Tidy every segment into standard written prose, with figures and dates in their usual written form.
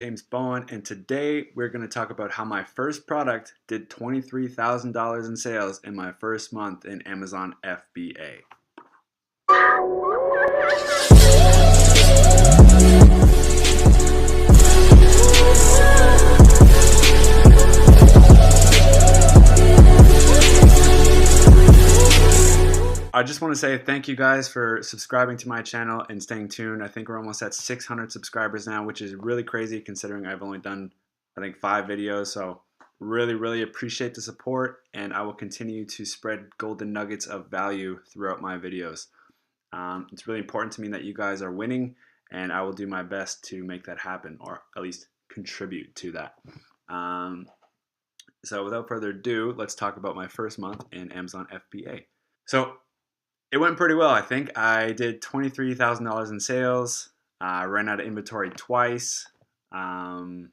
James Bowen, and today we're going to talk about how my first product did $23,000 in sales in my first month in Amazon FBA. I just want to say thank you guys for subscribing to my channel and staying tuned. I think we're almost at 600 subscribers now, which is really crazy considering I've only done, I think, 5 videos. So really appreciate the support, and I will continue to spread golden nuggets of value throughout my videos. It's really important to me that you guys are winning, and I will do my best to make that happen, or at least contribute to that. So without further ado, let's talk about my first month in Amazon FBA. So it went pretty well, I think. I did $23,000 in sales. I ran out of inventory twice. Had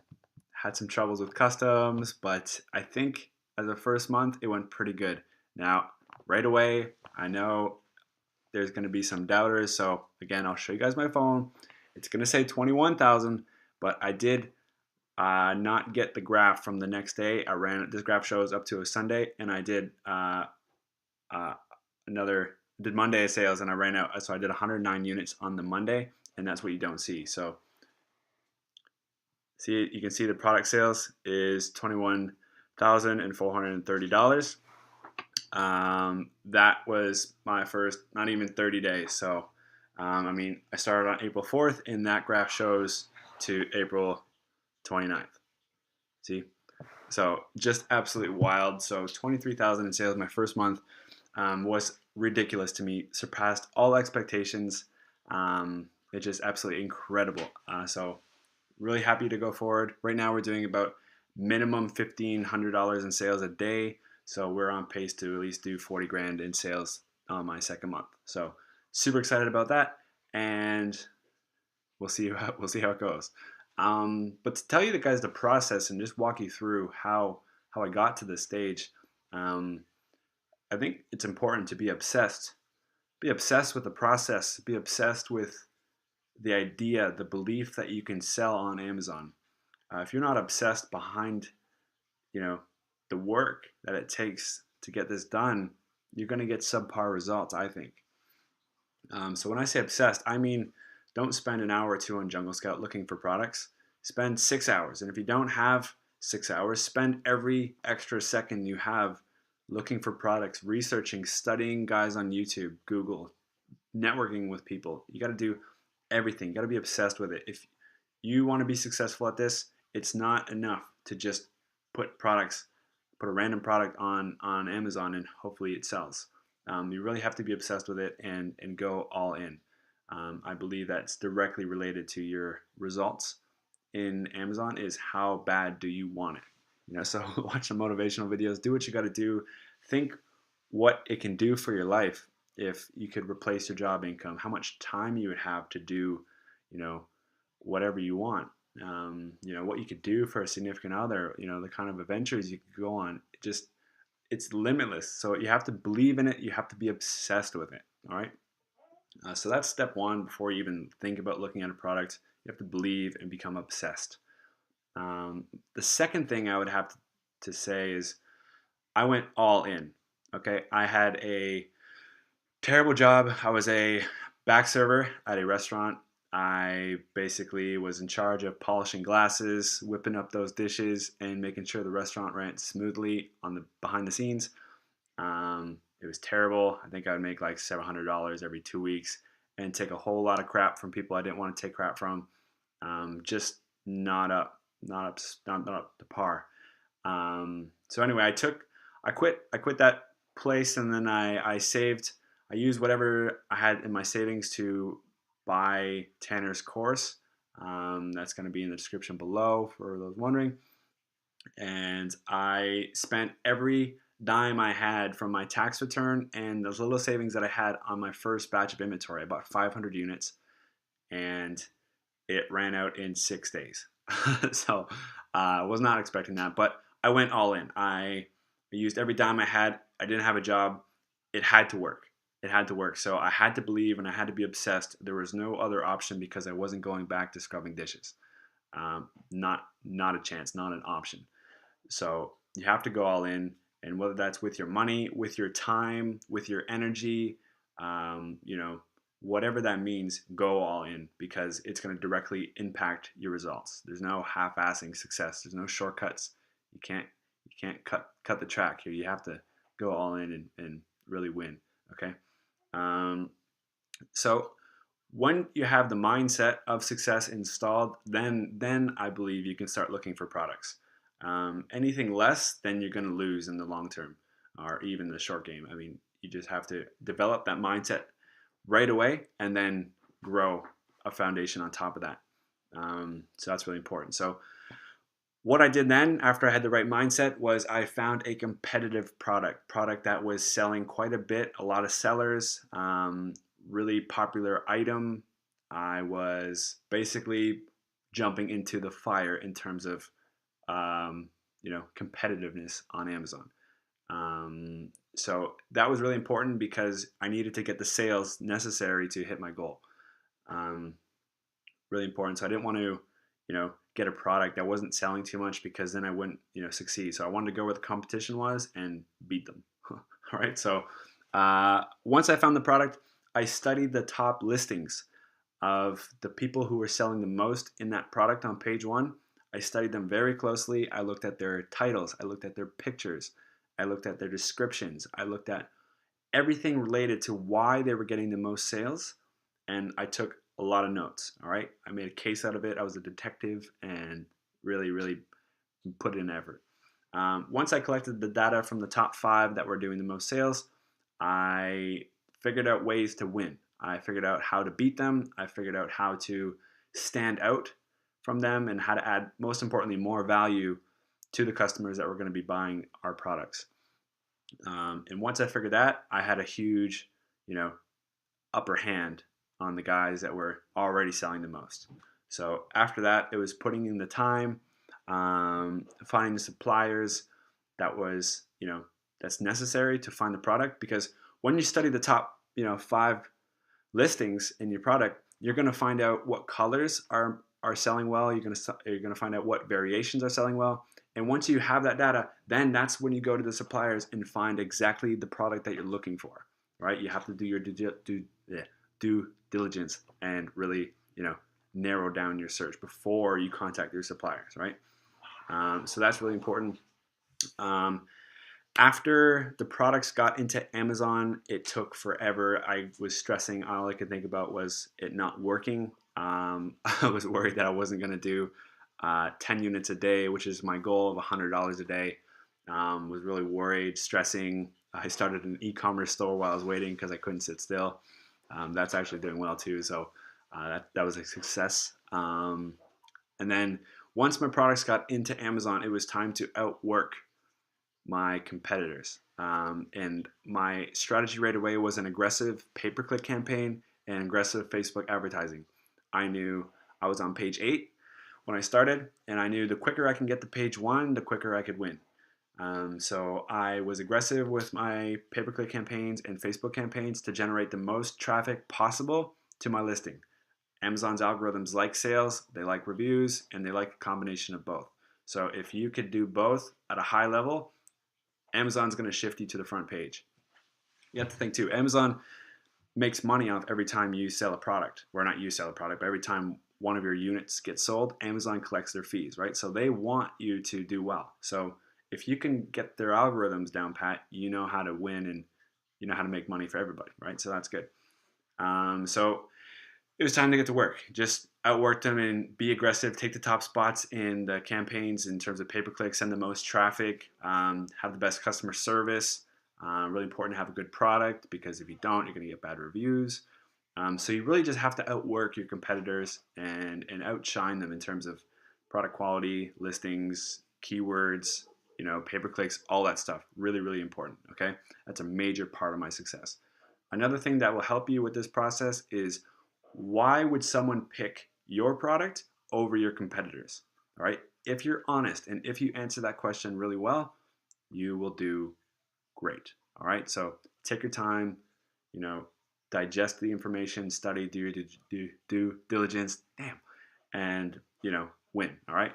some troubles with customs, but I think as a first month, it went pretty good. Now, right away, I know there's going to be some doubters. So again, I'll show you guys my phone. It's going to say 21,000, but I did not get the graph from the next day. This graph shows up to a Sunday, and I did did Monday sales, and I ran out. So I did 109 units on the Monday, and that's what you don't see. So see, you can see the product sales is $21,430. That was my first, not even 30 days. So I mean, I started on April 4th, and that graph shows to April 29th. See, so just absolutely wild. So 23,000 in sales my first month was ridiculous to me, surpassed all expectations. It's just absolutely incredible. So really happy to go forward. Right now we're doing about minimum $1,500 in sales a day. So we're on pace to at least do 40 grand in sales on my second month. So super excited about that, and we'll see how it goes. But to tell you guys the process and just walk you through how I got to this stage, I think it's important to be obsessed. Be obsessed with the process. Be obsessed with the idea, the belief that you can sell on Amazon. If you're not obsessed behind, the work that it takes to get this done, you're going to get subpar results, I think. So when I say obsessed, I mean don't spend an hour or two on Jungle Scout looking for products. Spend 6 hours. And if you don't have 6 hours, spend every extra second you have looking for products, researching, studying guys on YouTube, Google, networking with people. You got to do everything. You got to be obsessed with it. If you want to be successful at this, it's not enough to just put a random product on Amazon and hopefully it sells. You really have to be obsessed with it and go all in. I believe that's directly related to your results in Amazon is how bad do you want it. So watch some motivational videos, do what you got to do, think what it can do for your life if you could replace your job income, how much time you would have to do, whatever you want, what you could do for a significant other, the kind of adventures you could go on. It's limitless. So you have to believe in it. You have to be obsessed with it. All right. So that's step one before you even think about looking at a product. You have to believe and become obsessed. The second thing I would have to say is I went all in. Okay, I had a terrible job. I was a back server at a restaurant. I basically was in charge of polishing glasses, whipping up those dishes, and making sure the restaurant ran smoothly behind the scenes. It was terrible. I think I would make like $700 every 2 weeks and take a whole lot of crap from people I didn't want to take crap from. Just not up to par. So anyway, I quit that place, and then I used whatever I had in my savings to buy Tanner's course. That's going to be in the description below for those wondering. And I spent every dime I had from my tax return and those little savings that I had on my first batch of inventory. I bought 500 units, and it ran out in 6 days. So I was not expecting that, but I went all in. I used every dime I had. I didn't have a job. It had to work. It had to work. So I had to believe and I had to be obsessed. There was no other option because I wasn't going back to scrubbing dishes. Not a chance, not an option. So you have to go all in, and whether that's with your money, with your time, with your energy, you know, whatever that means, go all in, because it's going to directly impact your results. There's no half-assing success. There's no shortcuts. You can't cut the track here. You have to go all in and really win. Okay. Um, so when you have the mindset of success installed, then I believe you can start looking for products. Anything less, then you're going to lose in the long term, or even the short game. I mean, you just have to develop that mindset right away, and then grow a foundation on top of that. So that's really important. So what I did then, after I had the right mindset, was I found a competitive product that was selling quite a bit, a lot of sellers, really popular item. I was basically jumping into the fire in terms of competitiveness on Amazon. So that was really important because I needed to get the sales necessary to hit my goal. Um, Really important. So I didn't want to, get a product that wasn't selling too much, because then I wouldn't, succeed. So I wanted to go where the competition was and beat them. All right. So once I found the product, I studied the top listings of the people who were selling the most in that product on page one. I studied them very closely. I looked at their titles. I looked at their pictures. I looked at their descriptions. I looked at everything related to why they were getting the most sales, and I took a lot of notes. All right, I made a case out of it. I was a detective and really, really put in effort. Once I collected the data from the top 5 that were doing the most sales, I figured out ways to win. I figured out how to beat them. I figured out how to stand out from them, and how to add, most importantly, more value to the customers that were going to be buying our products. And once I figured that, I had a huge, upper hand on the guys that were already selling the most. So after that, it was putting in the time, finding the suppliers that was, that's necessary to find the product. Because when you study the top, 5 listings in your product, you're going to find out what colors are selling well. You're going to find out what variations are selling well. And once you have that data, then that's when you go to the suppliers and find exactly the product that you're looking for. Right? You have to do your due diligence and really, narrow down your search before you contact your suppliers. Right? So that's really important. After the products got into Amazon, it took forever. I was stressing. All I could think about was it not working. I was worried that I wasn't going to do 10 units a day, which is my goal of $100 a day. Was really worried, stressing. I started an e-commerce store while I was waiting because I couldn't sit still. That's actually doing well too. So that was a success. And then once my products got into Amazon, it was time to outwork my competitors. And my strategy right away was an aggressive pay-per-click campaign and aggressive Facebook advertising. I knew I was on page 8 when I started, and I knew the quicker I can get to page 1, the quicker I could win. So I was aggressive with my pay-per-click campaigns and Facebook campaigns to generate the most traffic possible to my listing. Amazon's algorithms like sales, they like reviews, and they like a combination of both. So if you could do both at a high level, Amazon's going to shift you to the front page. You have to think too, Amazon makes money off every time you sell a product. Or not you sell a product, but every time one of your units gets sold, Amazon collects their fees, right? So they want you to do well. So if you can get their algorithms down pat, you know how to win, and you know how to make money for everybody, right? So that's good. So it was time to get to work. Just outwork them and be aggressive. Take the top spots in the campaigns in terms of pay-per-click, send the most traffic, have the best customer service. Really important to have a good product, because if you don't, you're going to get bad reviews. So you really just have to outwork your competitors and outshine them in terms of product quality, listings, keywords, pay-per-clicks, all that stuff. Really, really important. Okay, that's a major part of my success. Another thing that will help you with this process is, why would someone pick your product over your competitors? All right. If you're honest and if you answer that question really well, you will do great. All right. So take your time, digest the information, study, do your due diligence. Damn. And, win. All right.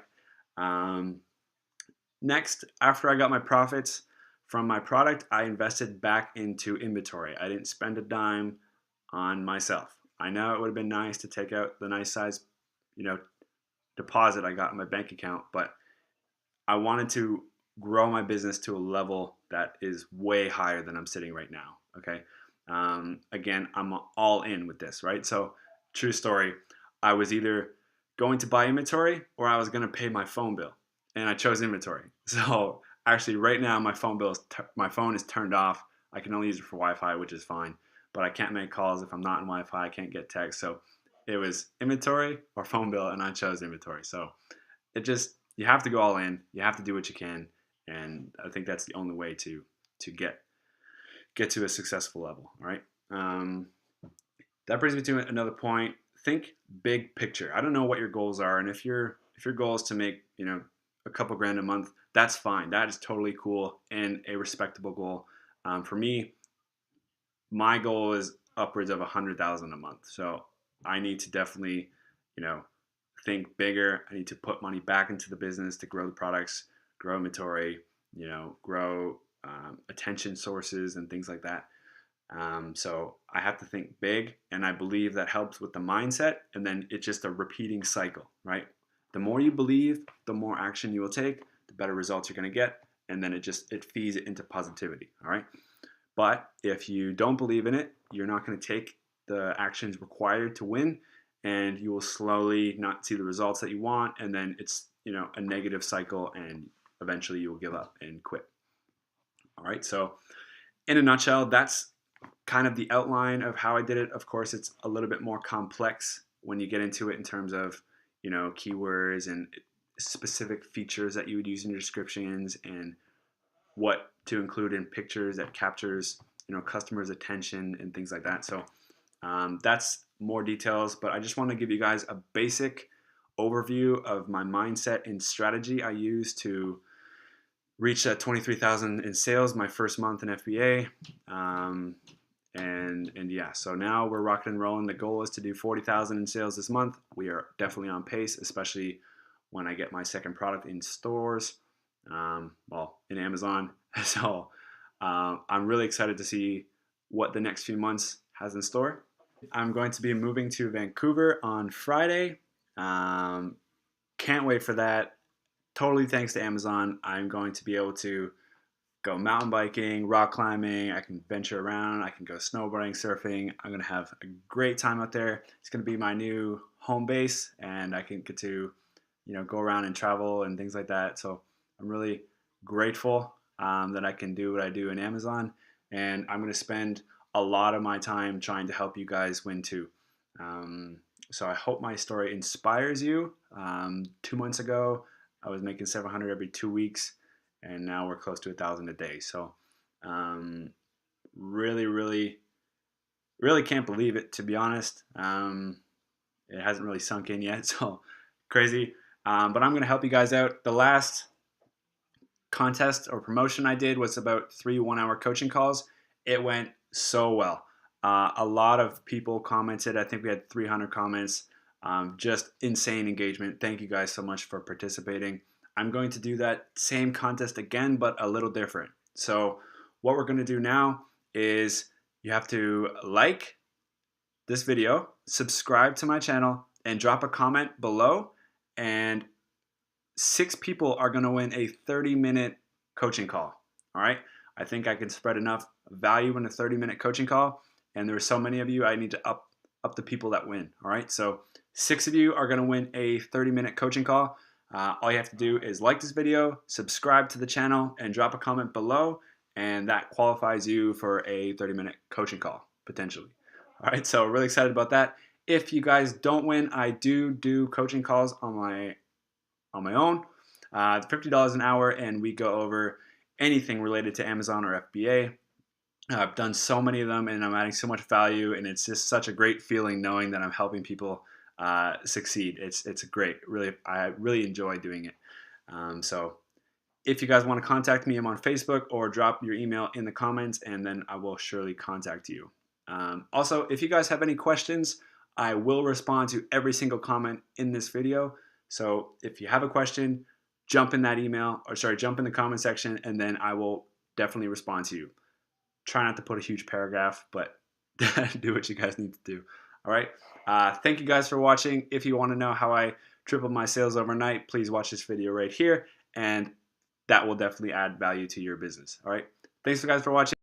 Next, after I got my profits from my product, I invested back into inventory. I didn't spend a dime on myself. I know it would have been nice to take out the nice size, deposit I got in my bank account, but I wanted to grow my business to a level that is way higher than I'm sitting right now. Okay. Again, I'm all in with this, right? So, true story. I was either going to buy inventory or I was going to pay my phone bill, and I chose inventory. So, actually, right now my my phone is turned off. I can only use it for Wi-Fi, which is fine, but I can't make calls if I'm not in Wi-Fi. I can't get text. So, it was inventory or phone bill, and I chose inventory. So, you have to go all in. You have to do what you can, and I think that's the only way to get to a successful level. All right. That brings me to another point. Think big picture. I don't know what your goals are, and if your goal is to make a couple grand a month, that's fine. That is totally cool and a respectable goal. For me, my goal is upwards of 100,000 a month. So I need to definitely, think bigger. I need to put money back into the business to grow the products, grow inventory, grow attention sources and things like that. So I have to think big, and I believe that helps with the mindset, and then it's just a repeating cycle, right? The more you believe, the more action you will take, the better results you're going to get, and then it feeds it into positivity, all right? But if you don't believe in it, you're not going to take the actions required to win, and you will slowly not see the results that you want, and then it's a negative cycle, and eventually you will give up and quit. All right, so in a nutshell, that's kind of the outline of how I did it. Of course, it's a little bit more complex when you get into it in terms of keywords and specific features that you would use in your descriptions, and what to include in pictures that captures customers' attention and things like that. So that's more details, but I just want to give you guys a basic overview of my mindset and strategy I use to reach that 23,000 in sales my first month in FBA. And yeah, so now we're rocking and rolling. The goal is to do 40,000 in sales this month. We are definitely on pace, especially when I get my second product in stores, in Amazon. So I'm really excited to see what the next few months has in store. I'm going to be moving to Vancouver on Friday. Can't wait for that. Totally thanks to Amazon. I'm going to be able to go mountain biking, rock climbing. I can venture around. I can go snowboarding, surfing. I'm going to have a great time out there. It's going to be my new home base, and I can get to, go around and travel and things like that. So I'm really grateful that I can do what I do in Amazon, and I'm going to spend a lot of my time trying to help you guys win too. So I hope my story inspires you. 2 months ago, I was making 700 every 2 weeks, and now we're close to 1,000 a day. So really, really, really can't believe it, to be honest. It hasn't really sunk in yet, so crazy. But I'm going to help you guys out. The last contest or promotion I did was about 3 one-hour coaching calls. It went so well. A lot of people commented. I think we had 300 comments. Just insane engagement. Thank you guys so much for participating. I'm going to do that same contest again, but a little different. So what we're going to do now is you have to like this video, subscribe to my channel, and drop a comment below. And 6 people are going to win a 30-minute coaching call. All right. I think I can spread enough value in a 30-minute coaching call. And there are so many of you, I need to up the people that win. All right. So 6 of you are going to win a 30-minute coaching call. All you have to do is like this video, subscribe to the channel, and drop a comment below. And that qualifies you for a 30-minute coaching call, potentially. All right. So really excited about that. If you guys don't win, I do coaching calls on my own. $50 an hour, and we go over anything related to Amazon or FBA. I've done so many of them, and I'm adding so much value, and it's just such a great feeling knowing that I'm helping people succeed. It's great. Really, I really enjoy doing it. So if you guys want to contact me, I'm on Facebook, or drop your email in the comments, and then I will surely contact you. Also, if you guys have any questions, I will respond to every single comment in this video. So if you have a question, jump in that email, or sorry, jump in the comment section, and then I will definitely respond to you. Try not to put a huge paragraph, but do what you guys need to do. All right. Thank you guys for watching. If you want to know how I tripled my sales overnight, please watch this video right here, and that will definitely add value to your business. All right. Thanks guys for watching.